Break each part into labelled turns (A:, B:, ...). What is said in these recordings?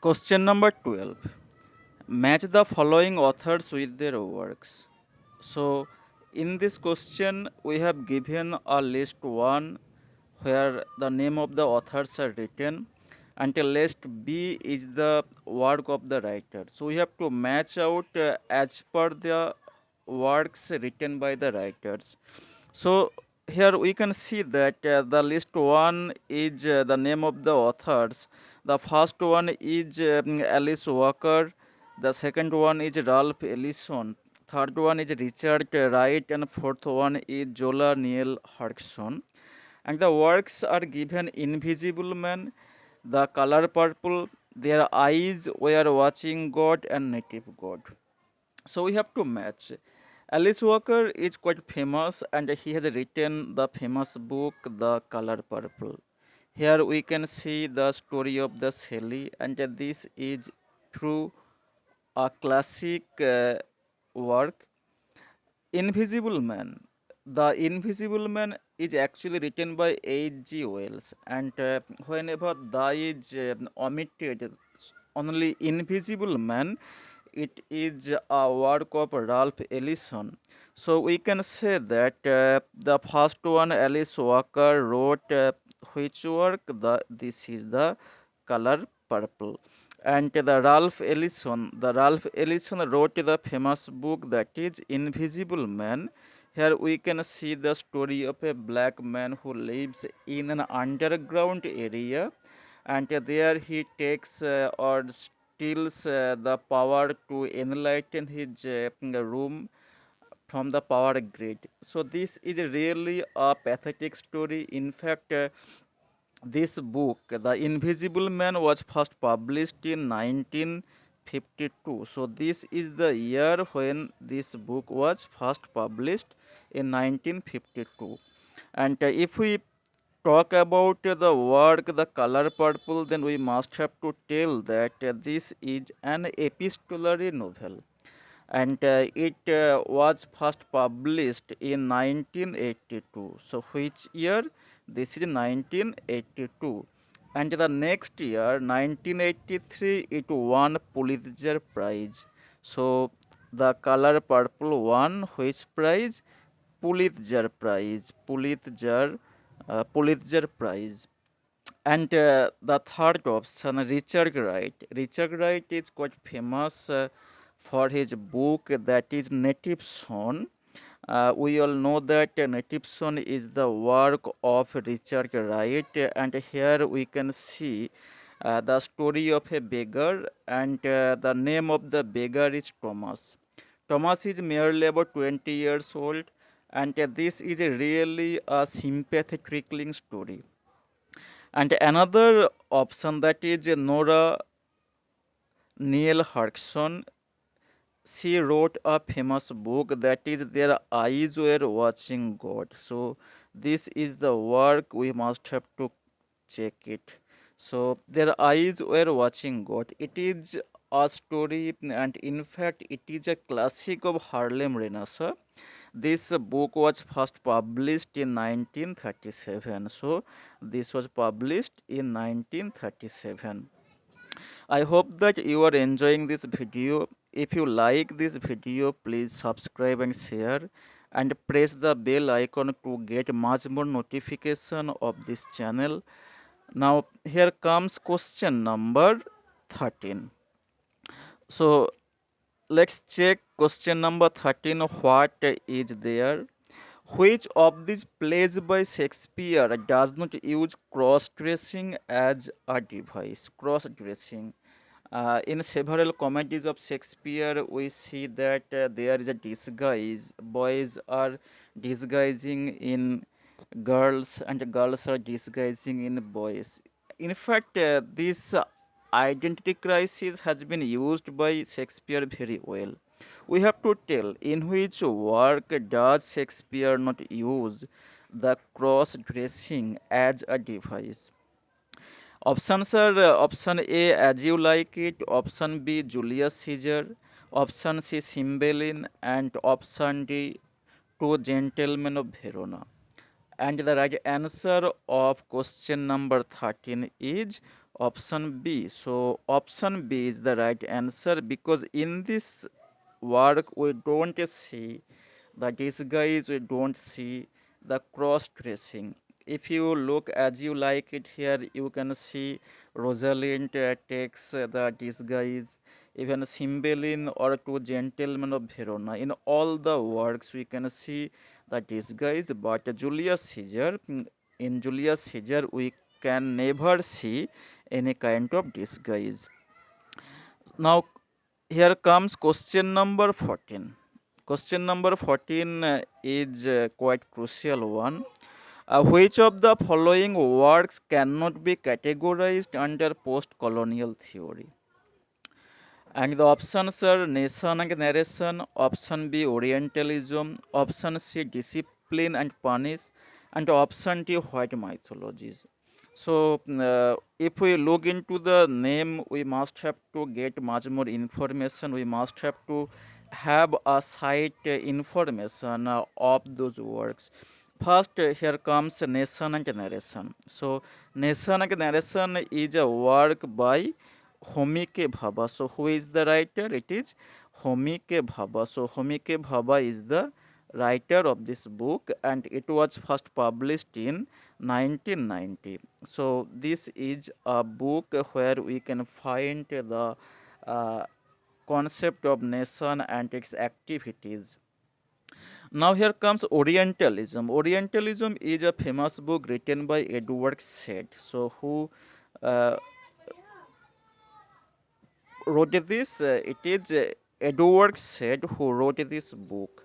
A: Question number 12. Match the following authors with their works. So, in this question, we have given a list 1 where the name of the authors are written, and a list B is the work of the writer. So, we have to match out as per the works written by the writers. So, here we can see that the list 1 is the name of the authors. The first one is Alice Walker, the second one is Ralph Ellison, third one is Richard Wright, and fourth one is Zola Neale Hurston. And the works are given: Invisible Man, The Color Purple, Their Eyes Were Watching God, and Native God. So we have to match. Alice Walker is quite famous and he has written the famous book The Color Purple. Here we can see the story of the Sally, and this is through a classic work. Invisible Man. The Invisible Man is actually written by H.G. Wells, and whenever the is omitted, only Invisible Man, it is a work of Ralph Ellison. So we can say that the first one, Alice Walker wrote which work? This is The Color Purple. And the Ralph Ellison wrote the famous book that is Invisible Man. Here we can see the story of a black man who lives in an underground area, and there he takes or steals the power to enlighten his room from the power grid. So this is really a pathetic story. In fact, this book, The Invisible Man, was first published in 1952. So this is the year when this book was first published in 1952. And if we talk about the work The Color Purple, then we must have to tell that this is an epistolary novel, and it was first published in 1982. So which year? This is 1982. And the next year, 1983, it won Pulitzer Prize. So The Color Purple won which prize? Pulitzer Prize. Pulitzer Prize. And the third option, Richard Wright. Richard Wright is quite famous for his book that is Native Son. We all know that Native Son is the work of Richard Wright, and here we can see the story of a beggar, and the name of the beggar is Thomas. Thomas is merely about 20 years old, and this is really a sympathy trickling story. And another option, that is Nora Neale Hurston. She wrote a famous book that is Their Eyes Were Watching God. So this is the work we must have to check it. So Their Eyes Were Watching God. It is a story, and in fact it is a classic of Harlem Renaissance. This book was first published in 1937. So this was published in 1937. I hope that you are enjoying this video. If you like this video, please subscribe and share, and press the bell icon to get much more notification of this channel. Now here comes question number 13. So let's check question number 13. What is there? Which of these plays by Shakespeare does not use cross-dressing as a device? Cross-dressing. In several comedies of Shakespeare, we see that there is a disguise. Boys are disguising in girls, and girls are disguising in boys. In fact, this identity crisis has been used by Shakespeare very well. We have to tell in which work does Shakespeare not use the cross dressing as a device. Options are option A, As You Like It, option B, Julius Caesar, option C, Cymbeline, and option D, Two Gentlemen of Verona. And the right answer of question number 13 is Option B. So option B is the right answer, because in this work we don't see the disguise, we don't see the cross dressing. If you look as you like it here, you can see Rosalind takes the disguise, even Cymbeline or Two Gentlemen of Verona. In all the works we can see the disguise, but Julius Caesar, in Julius Caesar we can never see any kind of disguise. Now here comes question number 14. Question number 14 is quite crucial one. Which of the following works cannot be categorized under post-colonial theory? And the options are nation and narration, option B Orientalism, option C discipline and punish, and option D white mythologies. So if we look into the name, we must have to get much more information. We must have to have a site information of those works. First, here comes nation and narration. So nation and narration is a work by Homike Bhabha. So who is the writer? It is Homike Bhabha. So Homike Bhabha is the writer of this book, and it was first published in 1990. So this is a book where we can find the uh, concept of nation and its activities. Now here comes Orientalism. Orientalism is a famous book written by Edward Said. So who uh, wrote this? It is Edward Said who wrote this book.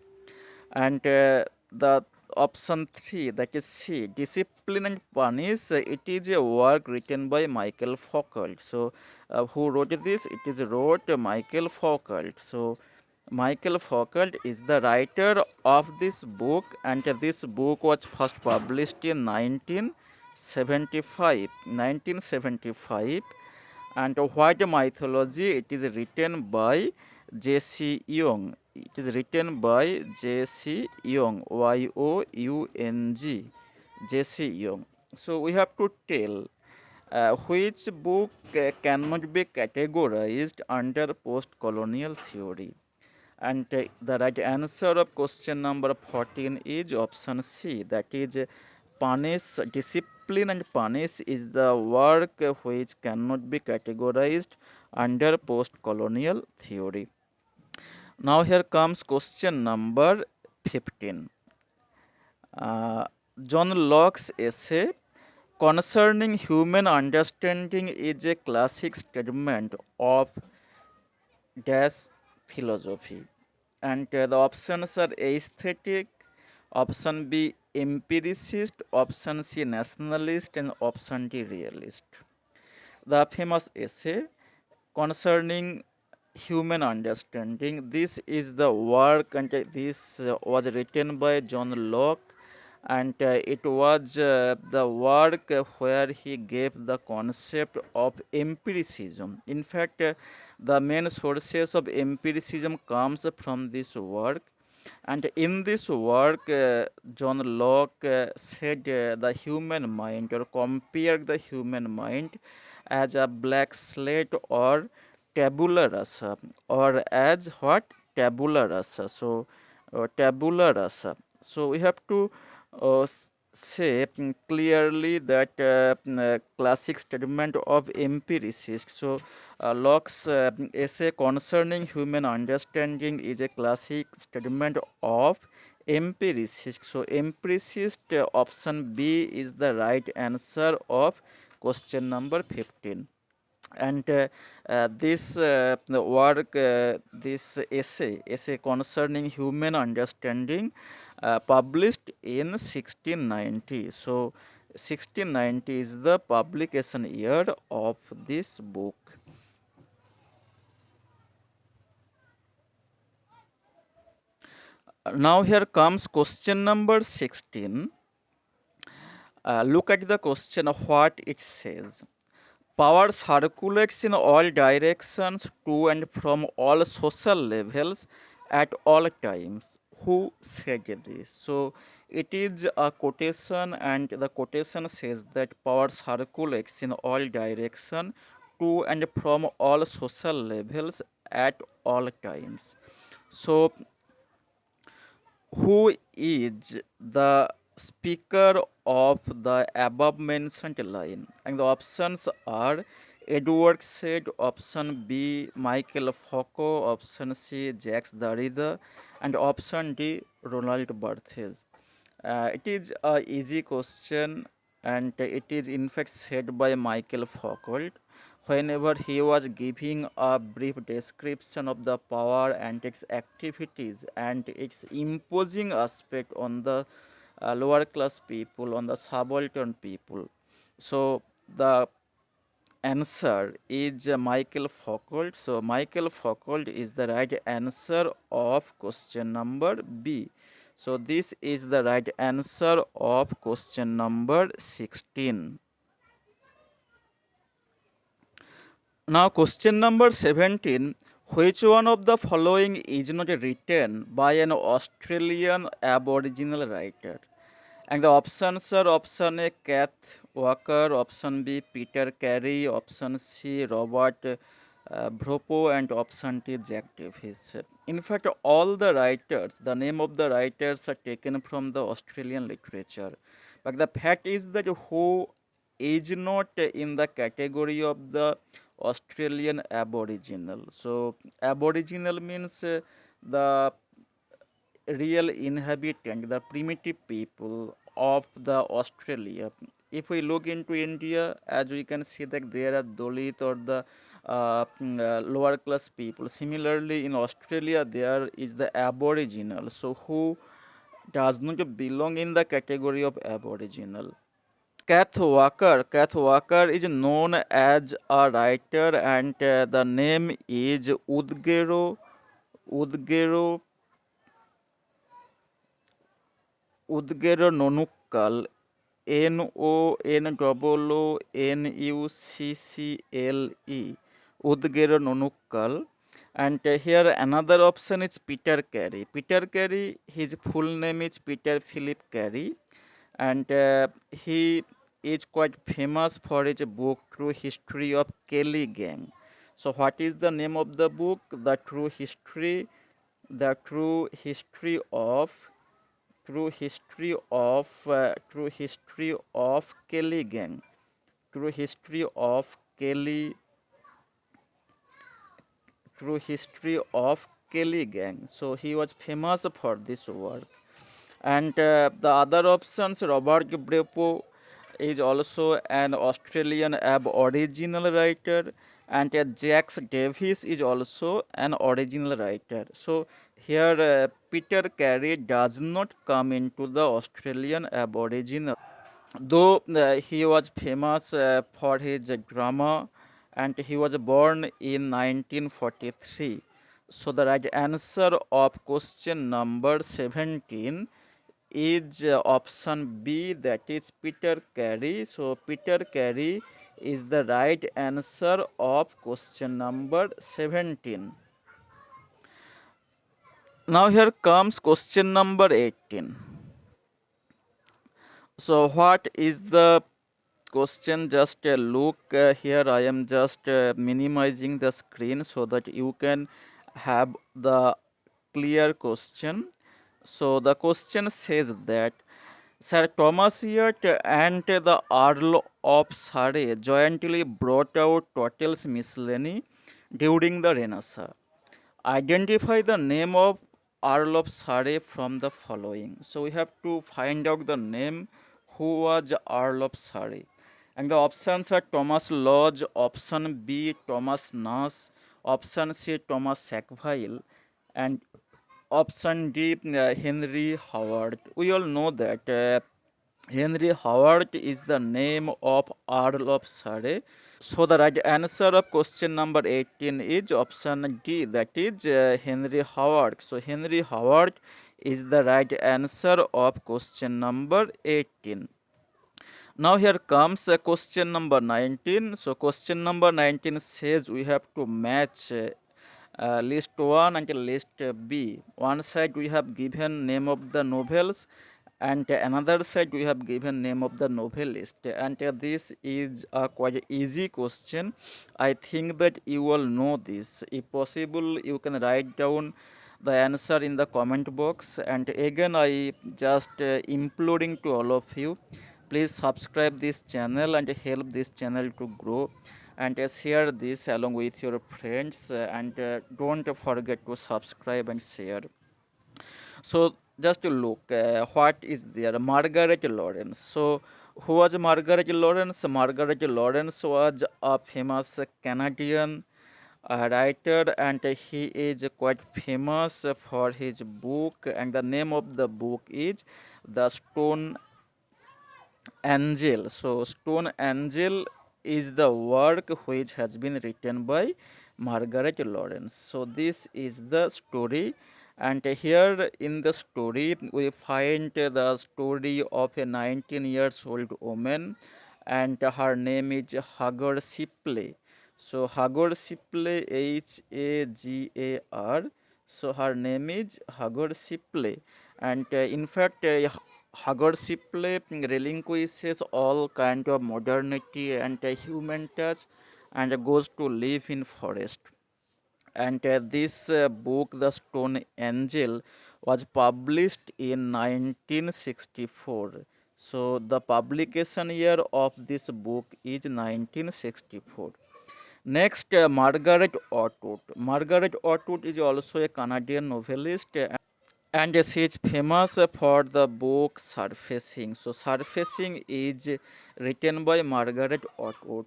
A: And the option 3, that is C, Discipline and Punish, it is a work written by Michael Foucault. So who wrote this? It is wrote Michael Foucault. So Michael Foucault is the writer of this book, and this book was first published in 1975. 1975. And white mythology, it is written by J.C. Young. It is written by J.C. Young, Y-O-U-N-G, J.C. Young. So we have to tell which book cannot be categorized under post-colonial theory. And the right answer of question number 14 is option C, that is punish, discipline and punish is the work which cannot be categorized under post-colonial theory. Now here comes question number 15. John Locke's essay concerning human understanding is a classic statement of dash philosophy. And the options are aesthetic, option B empiricist, option C nationalist, and option D realist. The famous essay concerning human understanding, this is the work, and this was written by John Locke, and it was the work where he gave the concept of empiricism. In fact, the main sources of empiricism comes from this work, and in this work John Locke said the human mind, or compared the human mind as a black slate or tabula rasa, or as what? Tabula rasa. So tabula rasa. So we have to say clearly that classic statement of empiricist. So Locke's essay concerning human understanding is a classic statement of empiricist. So empiricist, option B is the right answer of question number 15. And this work, this essay concerning human understanding, published in 1690. So 1690 is the publication year of this book. Now here comes question number 16. Look at the question of what it says. Power circulates in all directions to and from all social levels at all times. who said this. So it is a quotation, and the quotation says that power circulates in all direction to and from all social levels at all times. So who is the speaker of the above mentioned line? And the options are Edward Said, option B Michael Foucault, option C Jacques Derrida, and option D Ronald Barthes. It is a easy question, and it is in fact said by Michael Foucault whenever he was giving a brief description of the power and its activities and its imposing aspect on the lower class people, on the subaltern people. So the answer is Michael Foucault. So Michael Foucault is the right answer of question number B. So this is the right answer of question number 16. Now question number 17. Which one of the following is not written by an Australian Aboriginal writer? And the options are option A Kath Walker, option B Peter Carey, option C Robert Bropo, and option D Jack Davis. In fact, all the writers, the name of the writers are taken from the Australian literature. But the fact is that who is not in the category of the Australian Aboriginal. So Aboriginal means the real inhabitant, the primitive people of the Australia. If we look into India, as we can see that there are Dalit or the lower class people. Similarly, in Australia, there is the Aboriginal. So who does not belong in the category of Aboriginal? Kath Walker is known as a writer, and the name is Udgero Udgero Nonukkal, Nonuccale, Udgero Nonukkal. And here another option is Peter Carey. Peter Carey, his full name is Peter Philip Carey, and he is quite famous for his book True History of Kelly Gang. So what is the name of the book? The True History of True History of Kelly Gang. True History of Kelly True History of Kelly Gang. So he was famous for this work. And the other options, Robert Brepo is also an Australian Aboriginal writer, and Jacques Davis is also an original writer. So here Peter Carey does not come into the Australian Aboriginal, though he was famous for his drama, and he was born in 1943. So the right answer of question number 17 is option B, that is Peter Carey. So Peter Carey is the right answer of question number 17. Now here comes question number 18. So what is the question? Just look here. I am just minimizing the screen so that you can have the clear question. So the question says that Sir Thomas Yat and the Earl of Surrey jointly brought out Tottle's Miscellany during the Renaissance. Identify the name of Earl of Surrey from the following. So we have to find out the name who was Earl of Surrey. And the options are Thomas Lodge, option B Thomas Nash, option C Thomas Sackville, and option D Henry Howard. We all know that Henry Howard is the name of Earl of Surrey. So the right answer of question number 18 is option D, that is Henry Howard. So Henry Howard is the right answer of question number 18. Now here comes question number 19. So question number 19 says we have to match list 1 and list B. One side we have given name of the novels, and another side we have given name of the novelist, and this is a quite easy question. I think that you all know this. If possible, you can write down the answer in the comment box. And again, I just imploring to all of you, please subscribe this channel and help this channel to grow, and share this along with your friends, and don't forget to subscribe and share. So just to look, what is there? Margaret Lawrence. So who was Margaret Lawrence? Margaret Lawrence was a famous Canadian writer, and he is quite famous for his book, and the name of the book is The Stone Angel. So Stone Angel is the work which has been written by Margaret Lawrence. So this is the story, and here in the story we find the story of a 19 years old woman, and her name is Hagar Shipley. So Hagar Shipley, Hagar. So her name is Hagar Shipley, and in fact Hagar Shipley relinquishes all kind of modernity and human touch, and goes to live in forest. And this book, The Stone Angel, was published in 1964. So the publication year of this book is 1964. Next, Margaret Atwood. Margaret Atwood is also a Canadian novelist, and she is famous for the book Surfacing. So Surfacing is written by Margaret Atwood.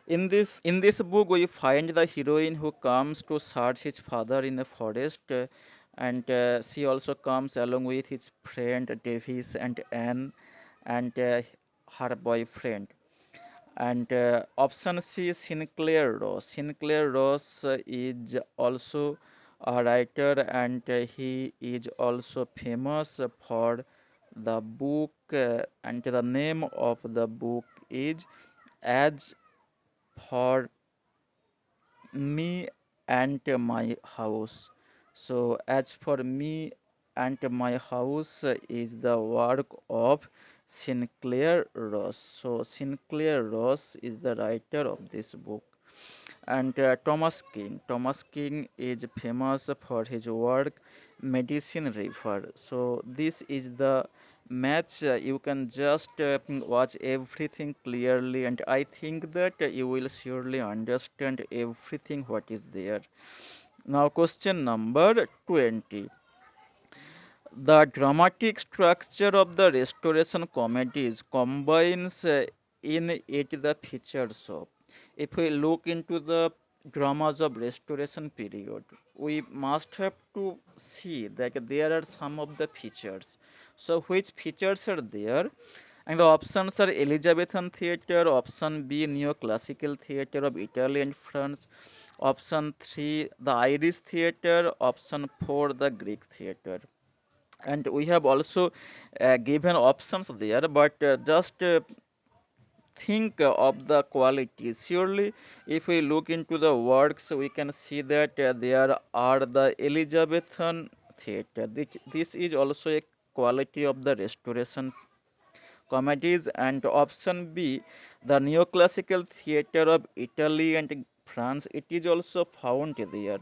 A: In this book, we find the heroine who comes to search his father in a forest, and she also comes along with his friend Davis and Anne, and her boyfriend. And option C, Sinclair Ross. Sinclair Ross is also a writer, and he is also famous for the book, and the name of the book is As for Me and My House. So, As for Me and My House is the work of Sinclair Ross. So, Sinclair Ross is the writer of this book. And Thomas King. Thomas King is famous for his work Medicine River. So, this is the match. You can just watch everything clearly, and I think that you will surely understand everything what is there. Now, question number 20. The dramatic structure of the restoration comedies combines in it the features of. If we look into the dramas of restoration period, we must have to see that there are some of the features. So which features are there? And the options are Elizabethan theatre, option B neoclassical theatre of Italy and France, option 3 the Irish theatre, option 4 the Greek theatre. And we have also given options there, but just think of the quality. Surely if we look into the works, we can see that there are the Elizabethan theatre. This is also a quality of the restoration comedies. And option B, the neoclassical theatre of Italy and France, it is also found there.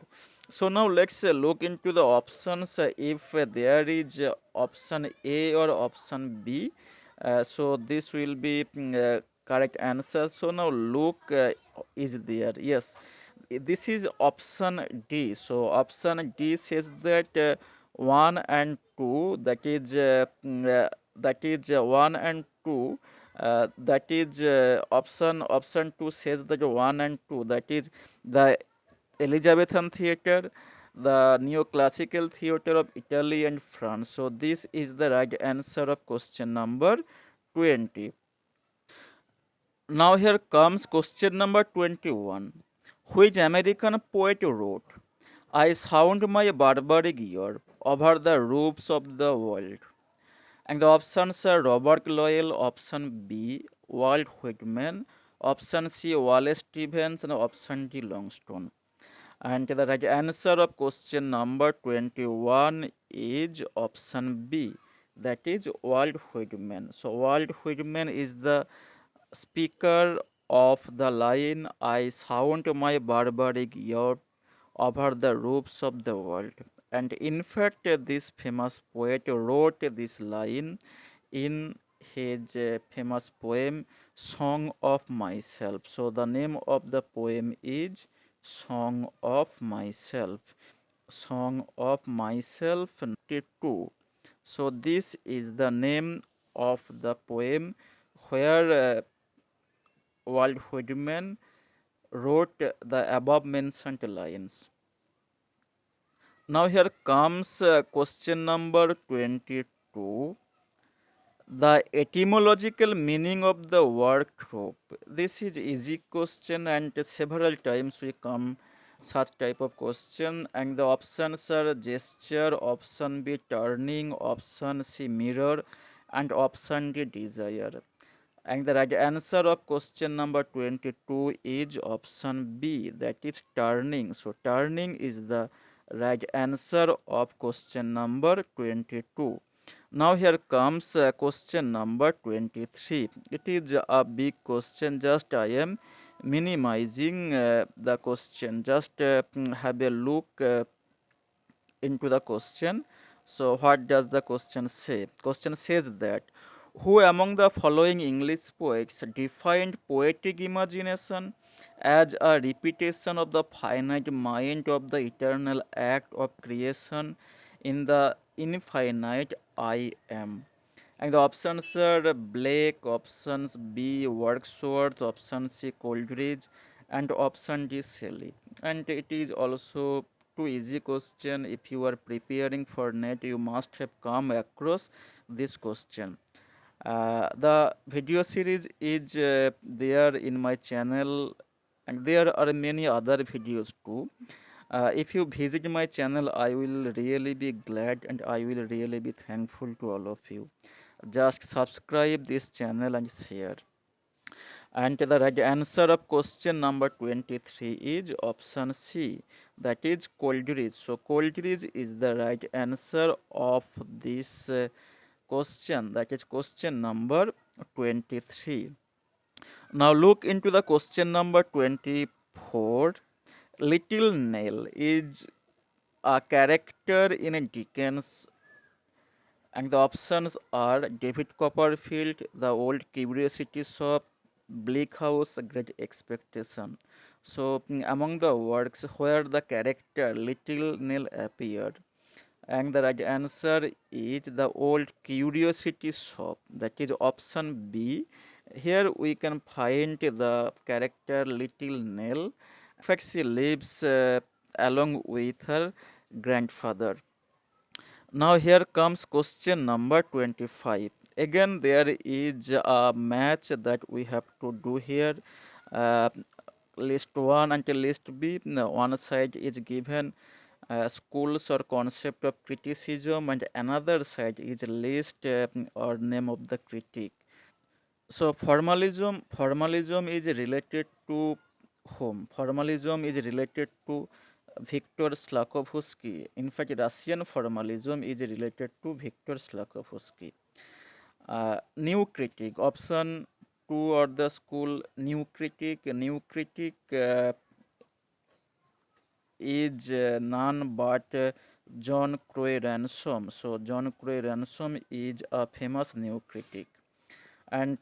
A: So now let's look into the options, if there is option A or option B. So this will be correct answer. So now look, is there? Yes, this is option D. So option D says that 1 and 2, that is 1 and 2, that is option 2 says that 1 and 2, that is the Elizabethan theatre, the neoclassical theatre of Italy and France. So this is the right answer of question number 20. Now here comes question number 21. Which American poet wrote, I sound my barbaric ear over the roofs of the world? And the options are Robert Lowell, option B, Walt Whitman, option C, Wallace Stevens, and option D, Longstone. And the right answer of question number 21 is option B, that is Walt Whitman. So Walt Whitman is the speaker of the line, I sound my barbaric yacht over the roofs of the world. And in fact, this famous poet wrote this line in his famous poem Song of Myself. So the name of the poem is Song of Myself. Song of Myself 92. So this is the name of the poem where Walt Whitman wrote the above mentioned lines. Now here comes question number 22. The etymological meaning of the word trope. This is easy question and several times we come such type of question, and the options are gesture, option B turning, option C mirror, and option D desire. And the right answer of question number 22 is option B, that is turning. So turning is the right answer of question number 22. Now here comes question number 23. It is a big question, just I am minimizing the question. Just have a look into the question. So what does the question say? Question says that who among the following English poets defined poetic imagination as a repetition of the finite mind of the eternal act of creation in the infinite I am? And the options are Blake, options B Wordsworth, option C Coleridge, and option D Shelley. And it is also too easy question. If you are preparing for NET, you must have come across this question. The video series is there in my channel, and there are many other videos too. If you visit my channel, I will really be glad and I will really be thankful to all of you. Just subscribe this channel and share. And the right answer of question number 23 is option C, that is Coleridge. So Coleridge is the right answer of this question, that is question number 23. Now look into the question number 24. Little Nell is a character in Dickens, and the options are David Copperfield, The Old Curiosity Shop, Bleak House, Great Expectation. So among the works where the character Little Nell appeared, and the right answer is The Old Curiosity Shop, that is option B. Here we can find the character Little Nell. In fact, she lives along with her grandfather. Now here comes question number 25. Again there is a match that we have to do here. Uh, list 1 until list B. No, one side is given schools or concept of criticism, and another side is list or name of the critic. So formalism is related to whom? Formalism is related to Viktor Slakovsky. In fact, Russian formalism is related to Viktor Slakovsky. New critic, option 2 or the school new critic. New critic is none but John Crowe Ransom. So John Crowe Ransom is a famous new critic. And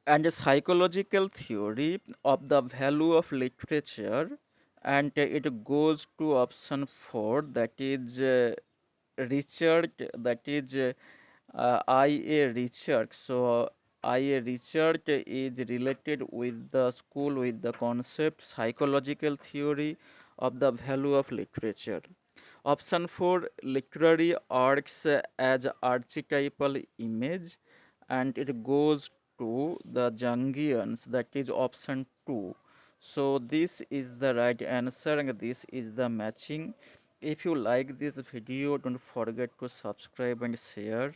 A: a psychological theory of the value of literature, and it goes to option 4, that is Richard, that is I.A. Richard. So I.A. Richard is related with the school with the concept psychological theory of the value of literature. Option 4, literary arcs as archetypal image, and it goes to the Jungians, that is option 2. So this is the right answer and this is the matching. If you like this video, don't forget to subscribe and share.